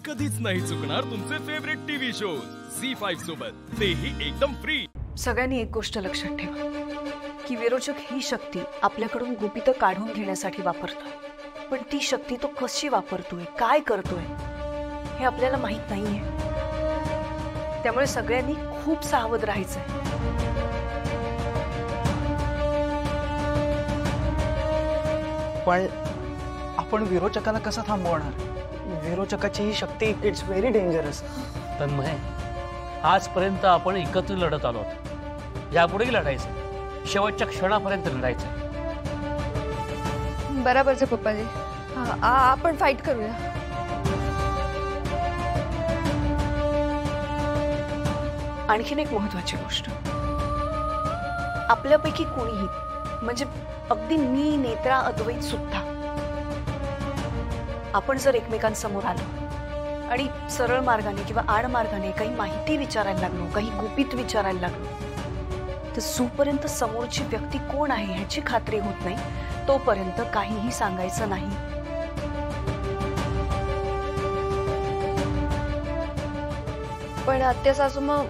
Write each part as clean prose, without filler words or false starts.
कधीच नाही चुकणार तुमचे फेवरेट टीव्ही शोज झी5 सोबत, तेही एकदम फ्री। सगळ्यांनी एक गोष्ट लक्षात ठेवा की विरोचक ही शक्ती आपल्याकडून गुपितं काढून घेण्यासाठी वापरतो, पण ती शक्ती तो कशी वापरतोय, काय करतोय हे आपल्याला माहित नाहीये। त्यामुळे सगळ्यांनी खूप सावध राहायचंय। पण आपण विरोचकाला कसं थांबवणार? विरोचकाची ही शक्ती इट्स व्हेरी डेंजरस। तन्मय, आजपर्यंत आपण एकत्र लढत आलो आहोत, यापुढेही लढायचं, शेवटच्या क्षणापर्यंत लढायचं। बरोबरचे पप्पाजी, आपण फाईट करूया। आणखीन एक महत्त्वाची गोष्ट, आपल्यापैकी कोणीही, म्हणजे अगदी मी, नेत्रा, अद्वैत सुद्धा, आपण जर एकमेकांसमोर आलो आणि सरळ मार्गाने किंवा आड मार्गाने काही माहिती विचारायला लागलो, काही गुपित विचारायला लागलो, तर जोपर्यंत समोरची व्यक्ती कोण आहे ह्याची खात्री होत नाही तोपर्यंत काहीही सांगायचं नाही। पण आत्या सासू, मग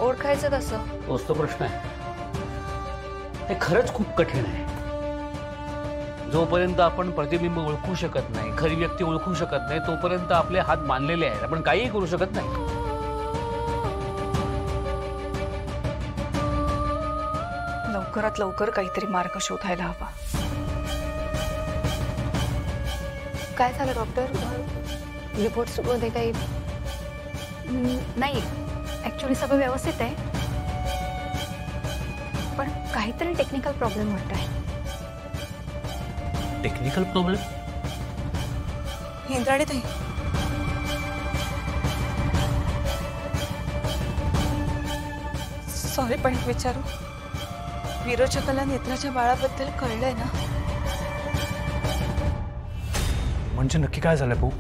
ओळखायचं कसं? तोच तो प्रश्न आहे। हे खरंच खूप कठीण आहे। जोपर्यंत आपण प्रतिबिंब ओळखू शकत नाही, खरी व्यक्ती ओळखू शकत नाही, तोपर्यंत आपले हात बांधलेले आहेत, आपण काहीही करू शकत नाही। लवकरात लवकर काहीतरी मार्ग शोधायला हवा। काय झालं डॉक्टर? रिपोर्ट्स मध्ये काही नाही, ऍक्च्युली सगळं व्यवस्थित आहे, पण काहीतरी टेक्निकल प्रॉब्लेम वाटतोय। Technical problem? इंद्राणी ताई, सॉरी, पण एक विचारू, विरोचकाला नेत्राच्या बाळाबद्दल कळलंय ना? म्हणजे नक्की काय झालं भाऊ?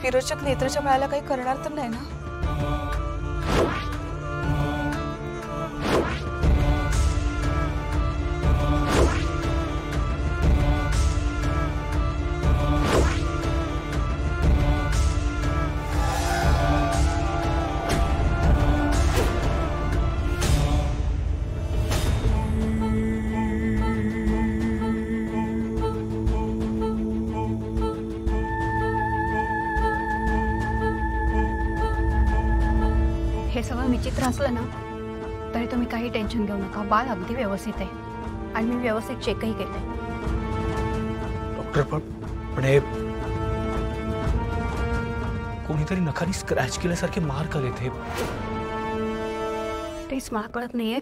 विरोचक नेत्राच्या बाळाला काही करणार तर नाही ना? हे सगळं विचित्र असलं ना तरी तुम्ही काही टेन्शन घेऊ नका, बाळ अगदी व्यवस्थित आहे आणि मी व्यवस्थित चेकही केले। डॉक्टर, पण हे कोणीतरी नखाने स्क्रॅच केल्यासारखे मार्क आले थे। तेच मला कळत नाहीये,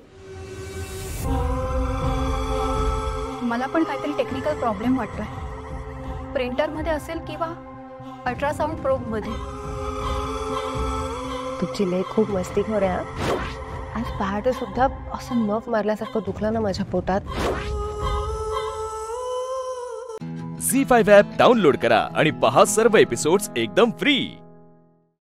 मला पण काहीतरी टेक्निकल प्रॉब्लेम वाटतोय। प्रिंटरमध्ये असेल किंवा अल्ट्रासाउंड प्रोबमध्ये। तुमची लेक खूप मस्तीखोर आहे। आज पहाटे सुद्धा असं नख मारल्यासारखं दुखलं ना माझ्या पोटात। झी5 ॲप डाउनलोड करा आणि पहा सर्व एपिसोड्स एकदम फ्री।